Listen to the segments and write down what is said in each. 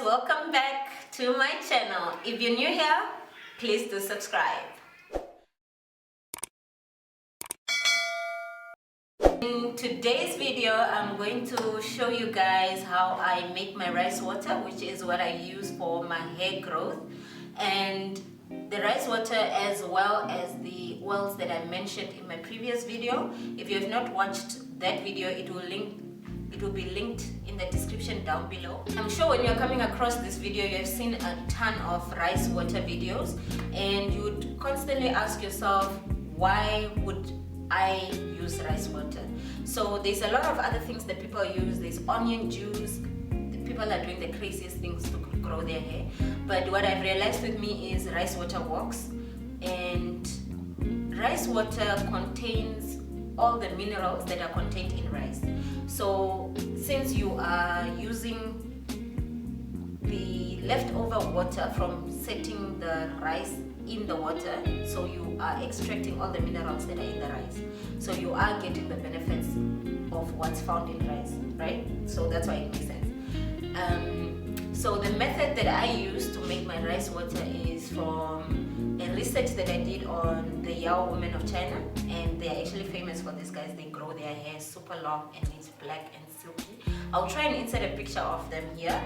welcome back to my channel. If you're new here, please do subscribe. In today's video, I'm going to show you guys how I make my rice water, which is what I use for my hair growth, and the rice water as well as the oils that I mentioned in my previous video. If you have not watched that video, it will be linked in the description down below. I'm sure when you're coming across this video, you have seen a ton of rice water videos, and you would constantly ask yourself, why would I use rice water? So there's a lot of other things that people use. There's onion juice. People are doing the craziest things to grow their hair, but what I've realized with me is rice water works, and rice water contains all the minerals that are contained in rice. So since you are using the leftover water from setting the rice in the water, so you are extracting all the minerals that are in the rice, so you are getting the benefits of what's found in rice, right? So that's why it makes sense. So the method that I use to make my rice water is from a research that I did on the Yao women of China, and they're actually famous for this, guys. They grow their hair super long and it's black and silky. I'll try and insert a picture of them here.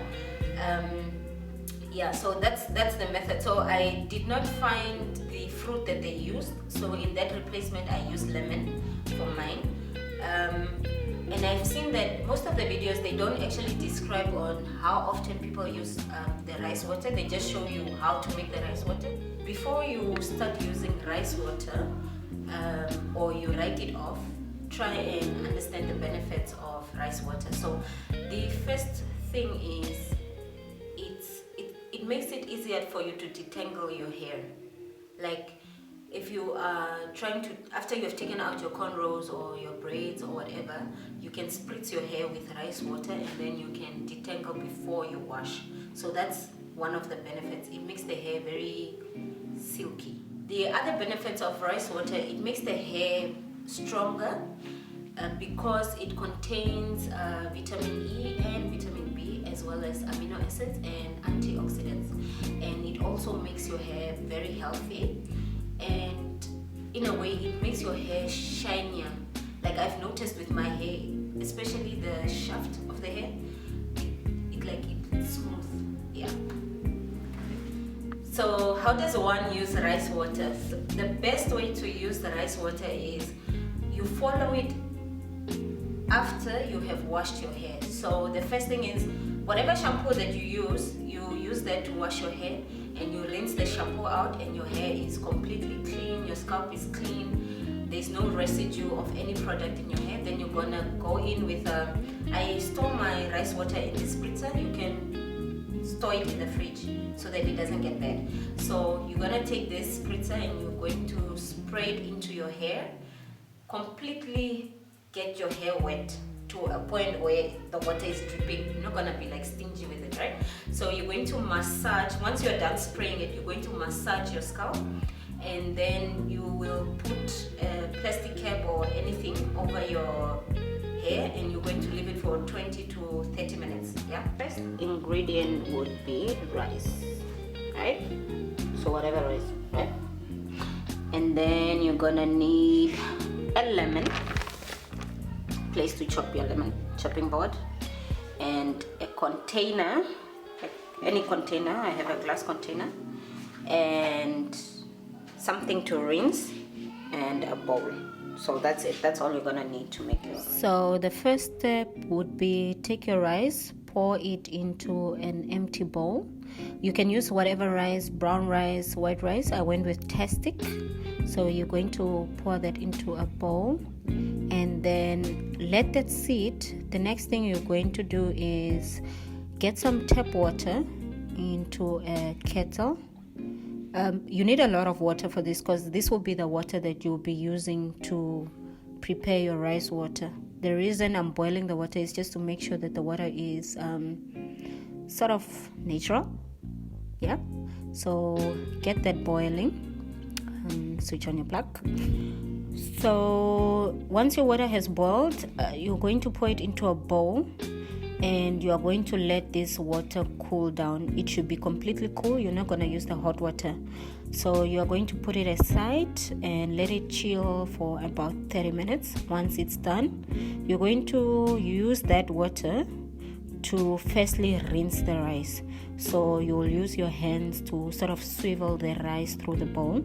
Yeah, so that's the method. So I did not find the fruit that they used, so in that replacement I used lemon for mine. And I've seen that most of the videos, they don't actually describe on how often people use the rice water. They just show you how to make the rice water. Before you start using rice water, or you write it off, try and understand the benefits of rice water. So the first thing is it makes it easier for you to detangle your hair. Like if you are trying to, after you have taken out your cornrows or your braids or whatever, you can spritz your hair with rice water, and then you can detangle before you wash. So that's one of the benefits. It makes the hair very silky. The other benefits of rice water, it makes the hair stronger because it contains vitamin E and vitamin B, as well as amino acids and antioxidants, and it also makes your hair very healthy. And in a way, it makes your hair shinier. Like I've noticed with my hair, especially the shaft of the hair, it's smooth. Yeah. So how does one use rice water? The best way to use the rice water is you follow it after you have washed your hair. So the first thing is, whatever shampoo that you use that to wash your hair, and you rinse the shampoo out, and your hair is completely clean, your scalp is clean, there's no residue of any product in your hair. Then you're gonna go in with I store my rice water in the spritzer. You can store it in the fridge so that it doesn't get bad. So you're gonna take this spritzer and you're going to spray it into your hair, completely get your hair wet to a point where the water is dripping. You're not gonna be like stingy with it, right? So you're going to massage. Once you're done spraying it, you're going to massage your scalp, and then you will put a plastic cap or anything over your hair, and you're going to leave it for 20 to 30 minutes. Yeah. First ingredient would be rice, right? So whatever rice, right? And then you're gonna need a lemon, place to chop your lemon, chopping board, and a container, like any container. I have a glass container, and something to rinse, and a bowl. So that's it. That's all you're gonna need to make it. So the first step would be take your rice, pour it into an empty bowl. You can use whatever rice, brown rice, white rice. I went with tastic. So you're going to pour that into a bowl, and then let that sit. The next thing you're going to do is get some tap water into a kettle. You need a lot of water for this, because this will be the water that you'll be using to prepare your rice water. The reason I'm boiling the water is just to make sure that the water is sort of natural. Yeah, so get that boiling. Switch on your plug. So once your water has boiled, you're going to pour it into a bowl, and you are going to let this water cool down. It should be completely cool. You're not going to use the hot water. So you are going to put it aside and let it chill for about 30 minutes. Once it's done, you're going to use that water to firstly rinse the rice. So you'll use your hands to sort of swivel the rice through the bowl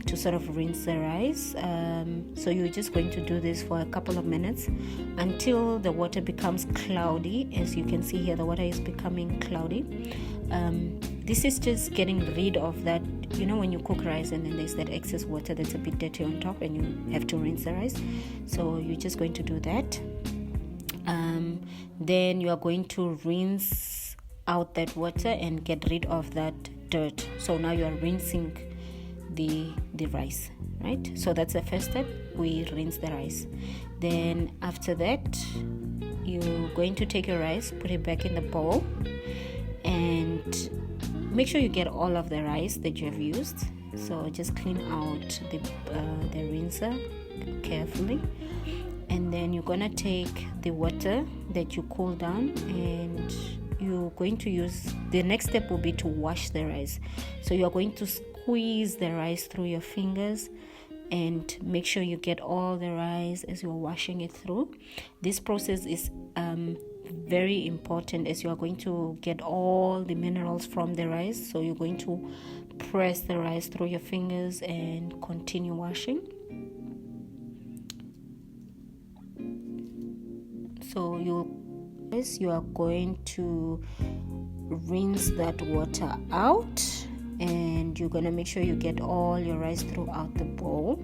to sort of rinse the rice. So you're just going to do this for a couple of minutes until the water becomes cloudy. As you can see here, the water is becoming cloudy. This is just getting rid of that, when you cook rice and then there's that excess water that's a bit dirty on top and you have to rinse the rice. So you're just going to do that. Then you are going to rinse out that water and get rid of that dirt. So now you are rinsing the rice, right? So that's the first step. We rinse the rice. Then after that, you're going to take your rice, put it back in the bowl, and make sure you get all of the rice that you have used. So just clean out the rinser carefully. And then you're going to take the water that you cool down, and you're going to use, the next step will be to wash the rice. So you're going to squeeze the rice through your fingers and make sure you get all the rice as you're washing it through. This process is very important as you are going to get all the minerals from the rice. So you're going to press the rice through your fingers and continue washing. So you are going to rinse that water out, and you're going to make sure you get all your rice throughout the bowl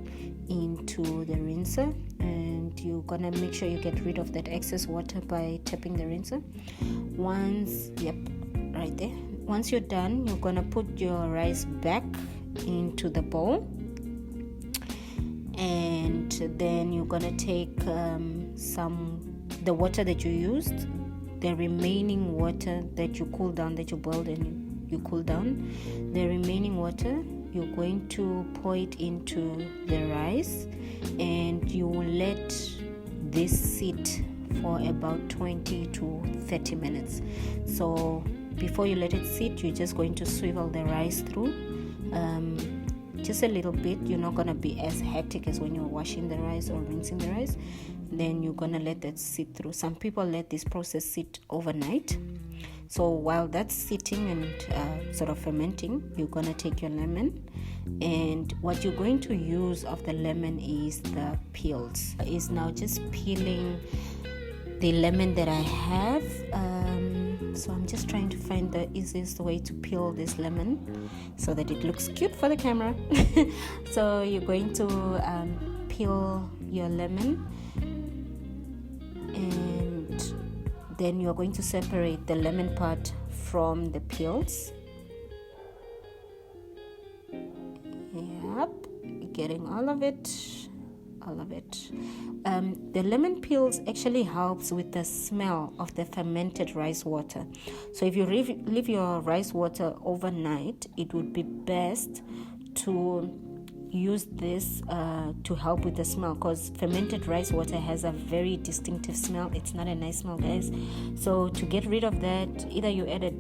into the rinser, and you're going to make sure you get rid of that excess water by tapping the rinser. Right there. Once you're done, you're going to put your rice back into the bowl, and then you're going to take the water that you used, the remaining water that you cooled down, that you boiled and you cooled down, the remaining water, you're going to pour it into the rice, and you will let this sit for about 20 to 30 minutes. So before you let it sit, you're just going to swivel the rice through just a little bit. You're not going to be as hectic as when you're washing the rice or rinsing the rice. Then you're going to let that sit through. Some people let this process sit overnight. So while that's sitting and sort of fermenting, you're going to take your lemon, and what you're going to use of the lemon is the peels. Is now just peeling the lemon that I have. So I'm just trying to find the easiest way to peel this lemon so that it looks cute for the camera. So you're going to peel your lemon, and then you're going to separate the lemon part from the peels. Yep, getting all of it. The lemon peels actually helps with the smell of the fermented rice water. So if you leave your rice water overnight, it would be best to use this to help with the smell, because fermented rice water has a very distinctive smell. It's not a nice smell, guys. So to get rid of that, either you add a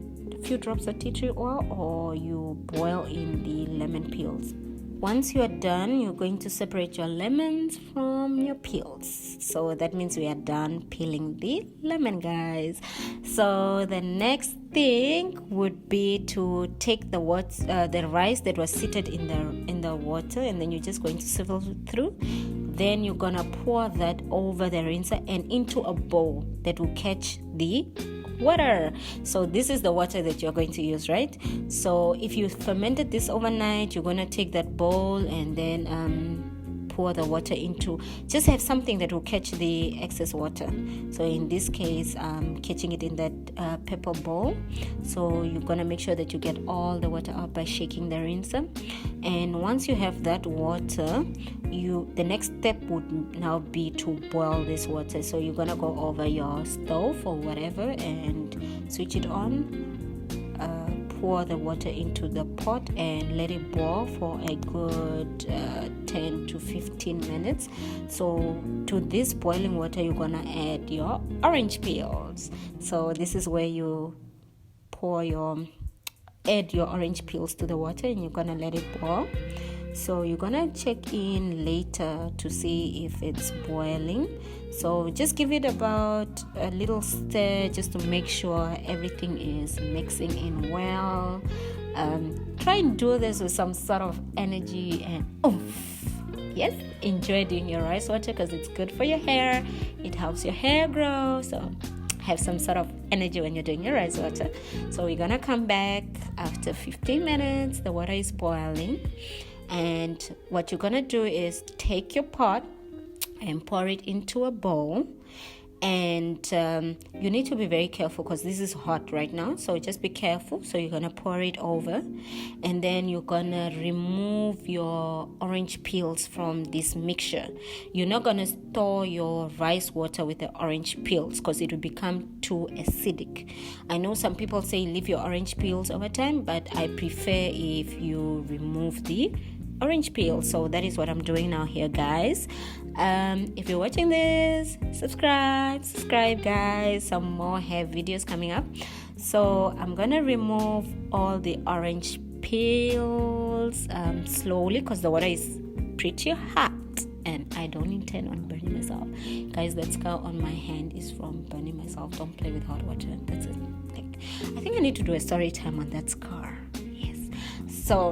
few drops of tea tree oil or you boil in the lemon peels. Once you are done, you're going to separate your lemons from your peels. So that means we are done peeling the lemon, guys. So the next thing would be to take the rice that was seated in the water, and then you're just going to sieve it through. Then you're gonna pour that over the rinser and into a bowl that will catch the water. So this is the water that you're going to use, right? So if you fermented this overnight, you're going to take that bowl and then pour the water into, just have something that will catch the excess water. So in this case, catching it in that pepper bowl. So you're going to make sure that you get all the water out by shaking the rinser. And once you have that water, the next step would now be to boil this water. So you're going to go over your stove or whatever and switch it on. Pour the water into the pot and let it boil for a good 10 to 15 minutes. So to this boiling water, you're gonna add your orange peels. So this is where you add your orange peels to the water, and you're gonna let it boil. So you're gonna check in later to see if it's boiling. So just give it about a little stir just to make sure everything is mixing in well. Try and do this with some sort of energy and oomph. Yes, enjoy doing your rice water because it's good for your hair. It helps your hair grow. So have some sort of energy when you're doing your rice water. So we're gonna come back after 15 minutes. The water is boiling. And what you're gonna do is take your pot and pour it into a bowl. And you need to be very careful because this is hot right now, so just be careful. So you're gonna pour it over, and then you're gonna remove your orange peels from this mixture. You're not gonna store your rice water with the orange peels because it will become too acidic. I know some people say leave your orange peels over time, but I prefer if you remove the orange peel. So that is what I'm doing now here, guys. If you're watching this, subscribe guys. Some more hair videos coming up. So I'm gonna remove all the orange peels slowly because the water is pretty hot and I don't intend on burning myself, guys. That scar on my hand is from burning myself. Don't play with hot water. That's it. I think I need to do a story time on that scar. Yes. So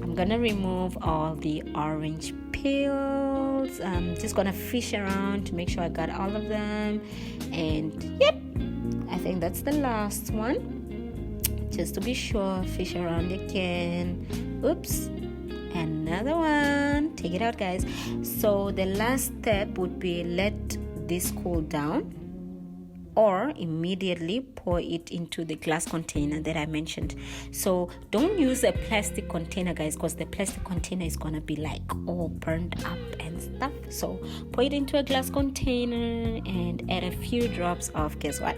I'm gonna remove all the orange peels. I'm just gonna fish around to make sure I got all of them. And yep, I think that's the last one. Just to be sure, fish around again. Oops, another one. Take it out, guys. So the last step would be let this cool down, or immediately pour it into the glass container that I mentioned. So don't use a plastic container, guys, because the plastic container is gonna be like all burned up and stuff. So pour it into a glass container and add a few drops of, guess what,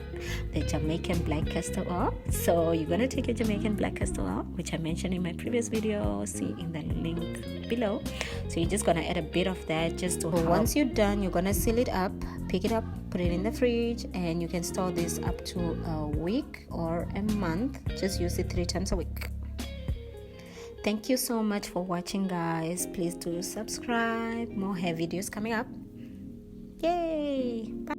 the Jamaican black castor oil. So you're gonna take your Jamaican black castor oil, which I mentioned in my previous video, see in the link below. So you're just gonna add a bit of that just to help. Once you're done, you're gonna seal it up, pick it up, put it in the fridge, and you can store this up to a week or a month. Just use it 3 times a week. Thank you so much for watching, guys. Please do subscribe. More hair videos coming up. Yay! Bye.